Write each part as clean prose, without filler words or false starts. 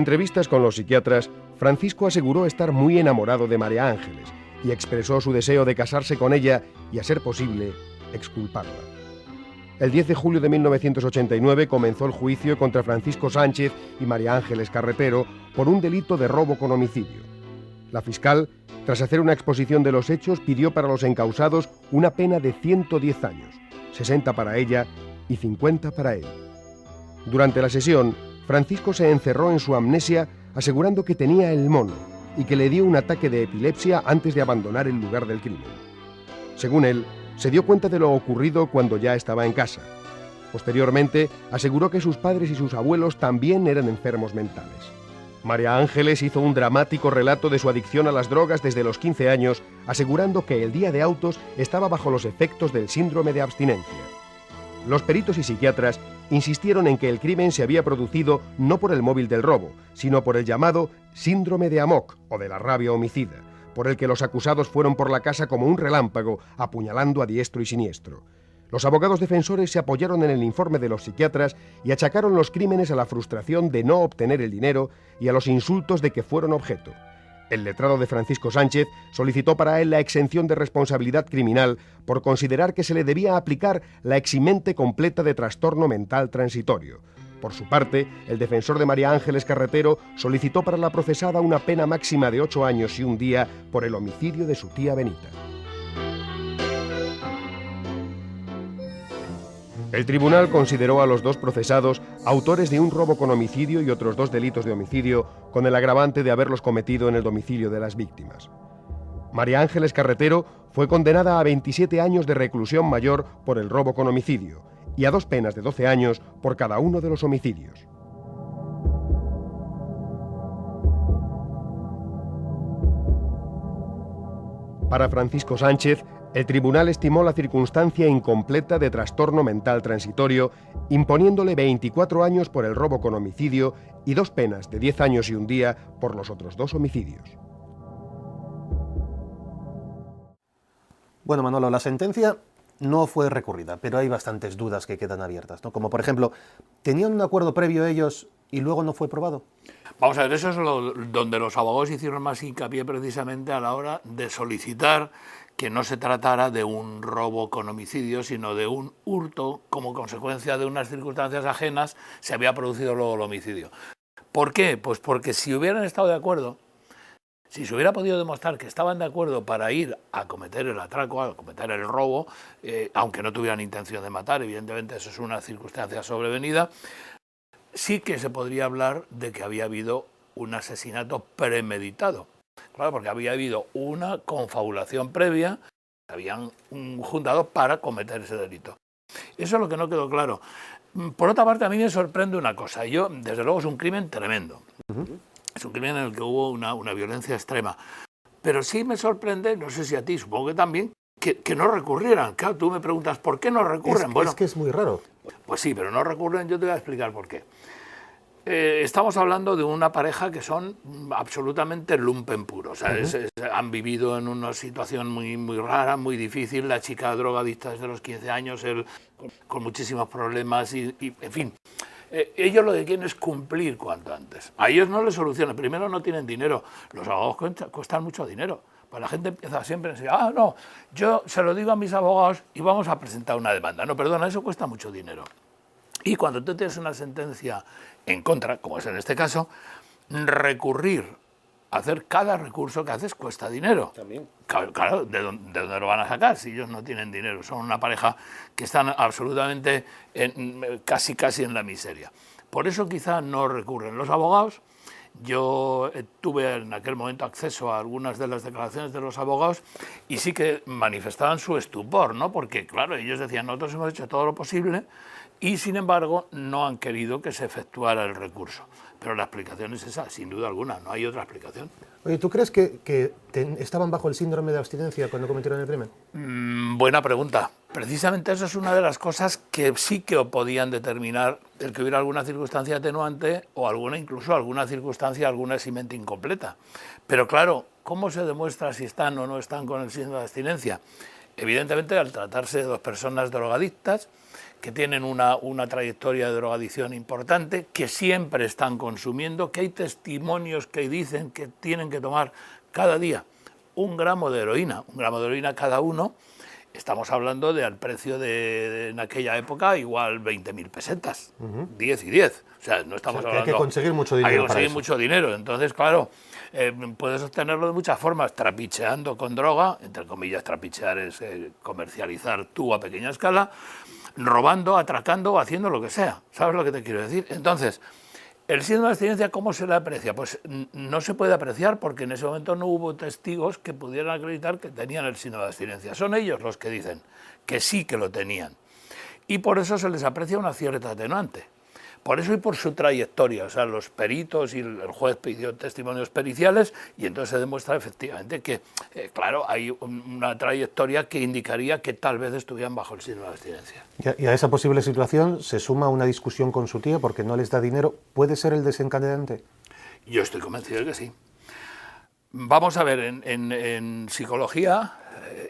En entrevistas con los psiquiatras, Francisco aseguró estar muy enamorado de María Ángeles y expresó su deseo de casarse con ella y, a ser posible, exculparla. El 10 de julio de 1989 comenzó el juicio contra Francisco Sánchez y María Ángeles Carretero por un delito de robo con homicidio. La fiscal, tras hacer una exposición de los hechos, pidió para los encausados una pena de 110 años, 60 para ella y 50 para él. Durante la sesión, Francisco se encerró en su amnesia asegurando que tenía el mono y que le dio un ataque de epilepsia antes de abandonar el lugar del crimen. Según él, se dio cuenta de lo ocurrido cuando ya estaba en casa. Posteriormente, aseguró que sus padres y sus abuelos también eran enfermos mentales. María Ángeles hizo un dramático relato de su adicción a las drogas desde los 15 años, asegurando que el día de autos estaba bajo los efectos del síndrome de abstinencia. Los peritos y psiquiatras insistieron en que el crimen se había producido no por el móvil del robo, sino por el llamado síndrome de Amok o de la rabia homicida, por el que los acusados fueron por la casa como un relámpago, apuñalando a diestro y siniestro. Los abogados defensores se apoyaron en el informe de los psiquiatras y achacaron los crímenes a la frustración de no obtener el dinero y a los insultos de que fueron objeto. El letrado de Francisco Sánchez solicitó para él la exención de responsabilidad criminal por considerar que se le debía aplicar la eximente completa de trastorno mental transitorio. Por su parte, el defensor de María Ángeles Carretero solicitó para la procesada una pena máxima de 8 años y un día por el homicidio de su tía Benita. El tribunal consideró a los dos procesados autores de un robo con homicidio y otros 2 delitos de homicidio, con el agravante de haberlos cometido en el domicilio de las víctimas. María Ángeles Carretero fue condenada a 27 años de reclusión mayor por el robo con homicidio y a 2 penas de 12 años por cada uno de los homicidios. Para Francisco Sánchez, el tribunal estimó la circunstancia incompleta de trastorno mental transitorio, imponiéndole 24 años por el robo con homicidio y 2 penas de 10 años y un día por los otros 2 homicidios. Bueno, Manolo, la sentencia no fue recurrida, pero hay bastantes dudas que quedan abiertas, ¿no? Como por ejemplo, ¿tenían un acuerdo previo ellos y luego no fue probado? Vamos a ver, eso es donde los abogados hicieron más hincapié precisamente a la hora de solicitar que no se tratara de un robo con homicidio, sino de un hurto como consecuencia de unas circunstancias ajenas se había producido luego el homicidio. ¿Por qué? Pues porque si hubieran estado de acuerdo, si se hubiera podido demostrar que estaban de acuerdo para ir a cometer el atraco, a cometer el robo, aunque no tuvieran intención de matar, evidentemente eso es una circunstancia sobrevenida, sí que se podría hablar de que había habido un asesinato premeditado. Claro, porque había habido una confabulación previa, se habían juntado para cometer ese delito. Eso es lo que no quedó claro. Por otra parte, a mí me sorprende una cosa. Desde luego, es un crimen tremendo. Es un crimen en el que hubo una violencia extrema. Pero sí me sorprende, no sé si a ti, supongo que también, que no recurrieran. Claro, tú me preguntas, ¿por qué no recurren? Es que es muy raro. Pues sí, pero no recurren, yo te voy a explicar por qué. Estamos hablando de una pareja que son absolutamente lumpen puros. Han vivido en una situación muy, muy rara, muy difícil. La chica drogadicta desde los 15 años, él con muchísimos problemas y en fin. Ellos lo que quieren es cumplir cuanto antes. A ellos no les soluciona. Primero, no tienen dinero. Los abogados cuestan mucho dinero. Pues la gente empieza siempre a decir, no, yo se lo digo a mis abogados y vamos a presentar una demanda. No, perdona, eso cuesta mucho dinero. Y cuando tú tienes una sentencia en contra, como es en este caso, recurrir, hacer cada recurso que haces cuesta dinero. También. Claro, ¿de dónde lo van a sacar si ellos no tienen dinero? Son una pareja que están absolutamente casi en la miseria. Por eso quizá no recurren los abogados. Yo tuve en aquel momento acceso a algunas de las declaraciones de los abogados y sí que manifestaban su estupor, ¿no? Porque, claro, ellos decían, nosotros hemos hecho todo lo posible y, sin embargo, no han querido que se efectuara el recurso. Pero la explicación es esa, sin duda alguna, no hay otra explicación. Oye, ¿tú crees que estaban bajo el síndrome de abstinencia cuando cometieron el crimen? Buena pregunta. Precisamente eso es una de las cosas que sí que podían determinar el que hubiera alguna circunstancia atenuante o incluso alguna circunstancia, alguna eximente incompleta. Pero claro, ¿cómo se demuestra si están o no están con el síndrome de abstinencia? Evidentemente, al tratarse de 2 personas drogadictas que tienen una trayectoria de drogadicción importante, que siempre están consumiendo, que hay testimonios que dicen que tienen que tomar cada día 1 gramo de heroína, 1 gramo de heroína cada uno. Estamos hablando de al precio en aquella época igual 20.000 pesetas, 10 y 10. O sea, no estamos hablando... Hay que conseguir mucho dinero. Hay que conseguir mucho dinero. Entonces, claro, puedes obtenerlo de muchas formas, trapicheando con droga, entre comillas, trapichear es comercializar tú a pequeña escala, robando, atracando o haciendo lo que sea. ¿Sabes lo que te quiero decir? Entonces, el síndrome de abstinencia, ¿cómo se le aprecia? Pues no se puede apreciar porque en ese momento no hubo testigos que pudieran acreditar que tenían el síndrome de abstinencia. Son ellos los que dicen que sí que lo tenían. Y por eso se les aprecia una cierta atenuante. Por eso y por su trayectoria. O sea, los peritos y el juez pidió testimonios periciales y entonces se demuestra efectivamente que, claro, hay una trayectoria que indicaría que tal vez estuvieran bajo el síndrome de abstinencia. Y a esa posible situación se suma una discusión con su tía porque no les da dinero. ¿Puede ser el desencadenante? Yo estoy convencido de que sí. Vamos a ver, en psicología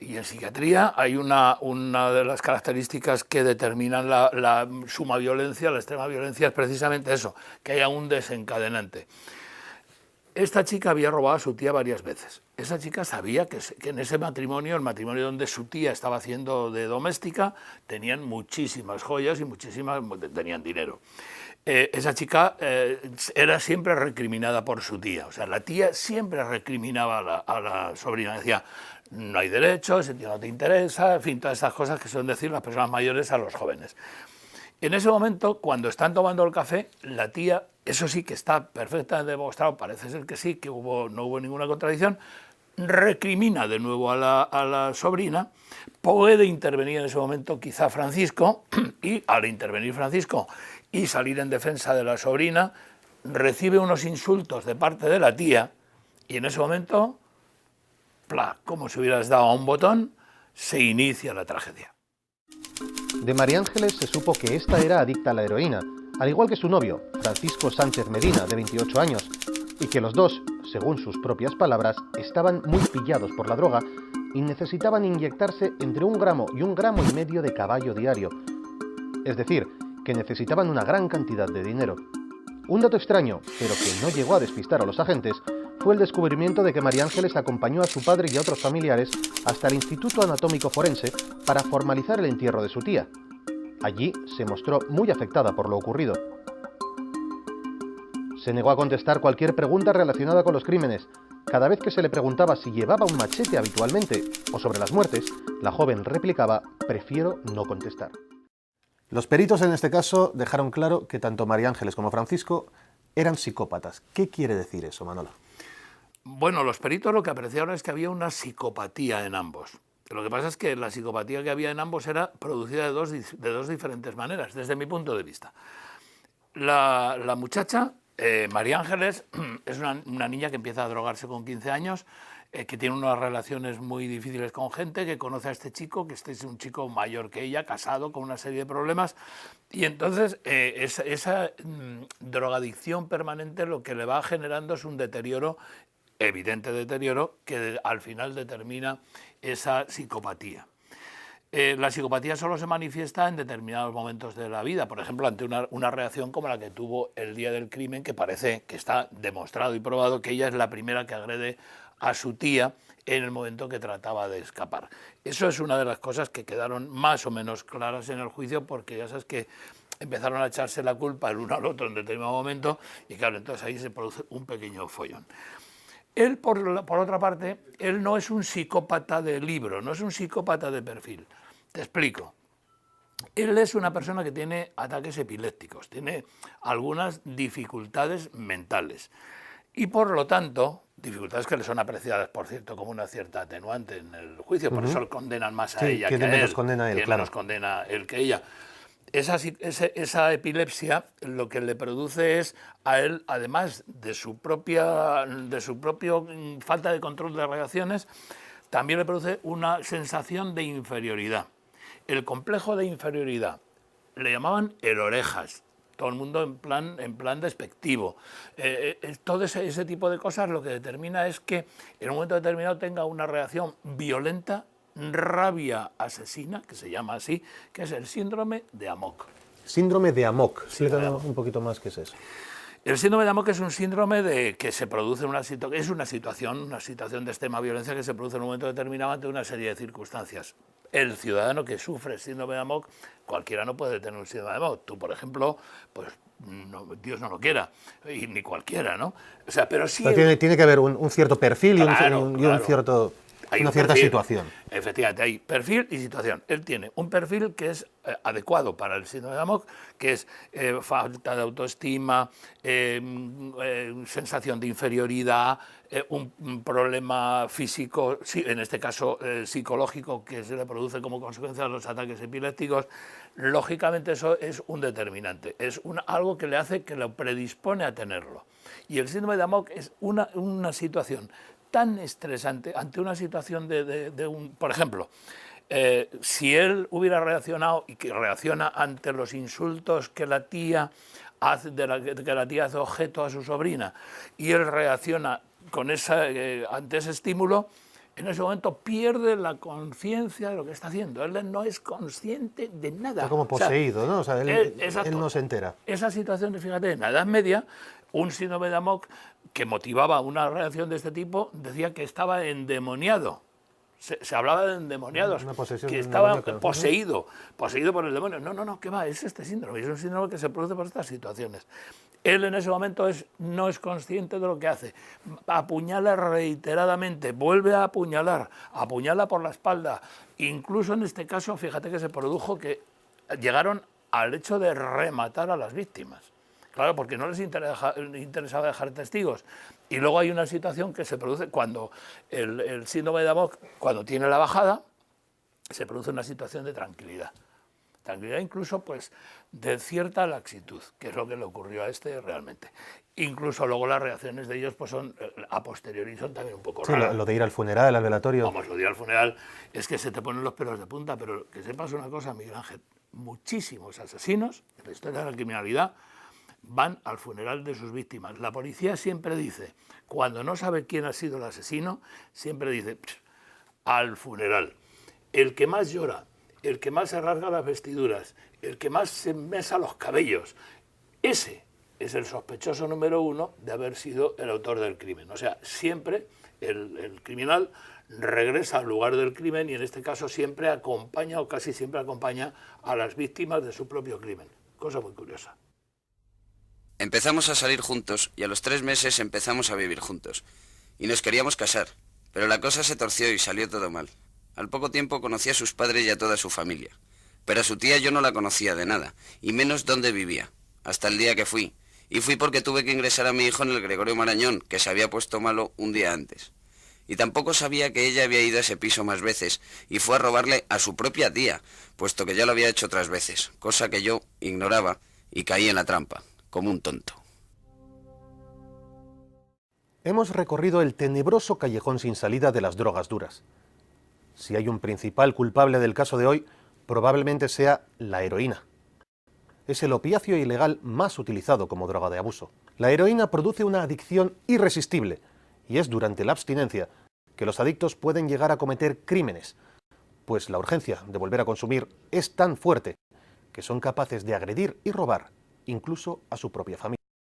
y en psiquiatría hay una de las características que determinan la suma violencia, la extrema violencia, es precisamente eso, que haya un desencadenante. Esta chica había robado a su tía varias veces. Esa chica sabía que en ese matrimonio, el matrimonio donde su tía estaba haciendo de doméstica, tenían muchísimas joyas y tenían dinero. Esa chica era siempre recriminada por su tía. O sea, la tía siempre recriminaba a la sobrina. Decía, no hay derecho, ese tío no te interesa, en fin, todas estas cosas que suelen decir las personas mayores a los jóvenes. En ese momento, cuando están tomando el café, la tía, eso sí que está perfectamente demostrado, parece ser que sí, que no hubo ninguna contradicción, recrimina de nuevo a la sobrina, puede intervenir en ese momento quizá Francisco, y al intervenir Francisco y salir en defensa de la sobrina, recibe unos insultos de parte de la tía, y en ese momento, como si hubieras dado a un botón, se inicia la tragedia. De María Ángeles se supo que esta era adicta a la heroína, al igual que su novio, Francisco Sánchez Medina, de 28 años, y que los dos, según sus propias palabras, estaban muy pillados por la droga y necesitaban inyectarse entre 1 gramo y 1,5 gramos de caballo diario. Es decir, que necesitaban una gran cantidad de dinero. Un dato extraño, pero que no llegó a despistar a los agentes, fue el descubrimiento de que María Ángeles acompañó a su padre y a otros familiares hasta el Instituto Anatómico Forense para formalizar el entierro de su tía. Allí se mostró muy afectada por lo ocurrido. Se negó a contestar cualquier pregunta relacionada con los crímenes. Cada vez que se le preguntaba si llevaba un machete habitualmente o sobre las muertes, la joven replicaba, prefiero no contestar. Los peritos en este caso dejaron claro que tanto María Ángeles como Francisco eran psicópatas. ¿Qué quiere decir eso, Manolo? Bueno, los peritos lo que apreciaron es que había una psicopatía en ambos. Lo que pasa es que la psicopatía que había en ambos era producida de dos diferentes maneras, desde mi punto de vista. La muchacha, María Ángeles, es una niña que empieza a drogarse con 15 años, que tiene unas relaciones muy difíciles con gente, que conoce a este chico, que este es un chico mayor que ella, casado, con una serie de problemas, y entonces esa drogadicción permanente lo que le va generando es un deterioro, evidente deterioro, que al final determina esa psicopatía. La psicopatía solo se manifiesta en determinados momentos de la vida, por ejemplo, ante una reacción como la que tuvo el día del crimen, que parece que está demostrado y probado que ella es la primera que agrede a su tía en el momento que trataba de escapar. Eso es una de las cosas que quedaron más o menos claras en el juicio, porque ya sabes que empezaron a echarse la culpa el uno al otro en determinado momento, y claro, entonces ahí se produce un pequeño follón. Él, por otra parte, él no es un psicópata de libro, no es un psicópata de perfil. Te explico. Él es una persona que tiene ataques epilépticos, tiene algunas dificultades mentales y, por lo tanto, dificultades que le son apreciadas, por cierto, como una cierta atenuante en el juicio, por eso le condenan más a ella que a él. Condena él, claro. Menos condena él que ella. Esa epilepsia lo que le produce es a él, además de su propia falta de control de reacciones, también le produce una sensación de inferioridad. El complejo de inferioridad le llamaban el orejas, todo el mundo en plan despectivo. Todo ese tipo de cosas lo que determina es que en un momento determinado tenga una reacción violenta, rabia asesina, que se llama así, que es el síndrome de Amok. Síndrome de Amok. Explícanos un poquito más qué es eso. El síndrome de Amok es un síndrome de que se produce en una situación de extrema violencia que se produce en un momento determinado ante una serie de circunstancias. El ciudadano que sufre síndrome de Amok, cualquiera no puede tener un síndrome de Amok. Tú, por ejemplo, pues no, Dios no lo quiera, y ni cualquiera, ¿no? O sea, pero sí... Tiene que haber un cierto perfil Claro, y una cierta situación. Efectivamente, hay perfil y situación. Él tiene un perfil que es adecuado para el síndrome de Amok, que es falta de autoestima, sensación de inferioridad, un problema físico, en este caso psicológico, que se le produce como consecuencia de los ataques epilépticos. Lógicamente eso es un determinante, es algo que le hace, que lo predispone a tenerlo. Y el síndrome de Amok es una situación tan estresante ante una situación por ejemplo, si él hubiera reaccionado y que reacciona ante los insultos que la tía hace, que la tía hace objeto a su sobrina, y él reacciona con ante ese estímulo, en ese momento pierde la conciencia de lo que está haciendo. Él no es consciente de nada. Está como poseído, ¿no? O sea, él no se entera. Esa situación, fíjate, en la Edad Media, un síndrome de Amok que motivaba una reacción de este tipo decía que estaba endemoniado. Se hablaba de endemoniados, que estaba poseído por el demonio. No, ¿qué va? Es este síndrome, es un síndrome que se produce por estas situaciones. Él en ese momento no es consciente de lo que hace. Apuñala reiteradamente, vuelve a apuñala por la espalda. Incluso en este caso, fíjate que se produjo que llegaron al hecho de rematar a las víctimas. Claro, porque no les interesaba dejar testigos. Y luego hay una situación que se produce cuando el síndrome de Amok, cuando tiene la bajada, se produce una situación de tranquilidad. Tranquilidad incluso pues de cierta laxitud, que es lo que le ocurrió a este realmente. Incluso luego las reacciones de ellos pues son a posteriori, son también un poco raras. Sí, lo de ir al funeral, al velatorio. Vamos, lo de ir al funeral es que se te ponen los pelos de punta, pero que sepas una cosa, Miguel Ángel, muchísimos asesinos en la historia de la criminalidad van al funeral de sus víctimas. La policía siempre dice, cuando no sabe quién ha sido el asesino, siempre dice, al funeral. El que más llora, el que más se rasga las vestiduras, el que más se mesa los cabellos, ese es el sospechoso número uno de haber sido el autor del crimen. O sea, siempre el criminal regresa al lugar del crimen y en este caso siempre acompaña o casi siempre acompaña a las víctimas de su propio crimen. Cosa muy curiosa. Empezamos a salir juntos y a los 3 meses empezamos a vivir juntos. Y nos queríamos casar, pero la cosa se torció y salió todo mal. Al poco tiempo conocí a sus padres y a toda su familia. Pero a su tía yo no la conocía de nada, y menos dónde vivía, hasta el día que fui. Y fui porque tuve que ingresar a mi hijo en el Gregorio Marañón, que se había puesto malo un día antes. Y tampoco sabía que ella había ido a ese piso más veces, y fue a robarle a su propia tía, puesto que ya lo había hecho otras veces, cosa que yo ignoraba y caí en la trampa, como un tonto. Hemos recorrido el tenebroso callejón sin salida de las drogas duras. Si hay un principal culpable del caso de hoy, probablemente sea la heroína. Es el opiáceo ilegal más utilizado como droga de abuso. La heroína produce una adicción irresistible y es durante la abstinencia que los adictos pueden llegar a cometer crímenes, pues la urgencia de volver a consumir es tan fuerte que son capaces de agredir y robar incluso a su propia familia.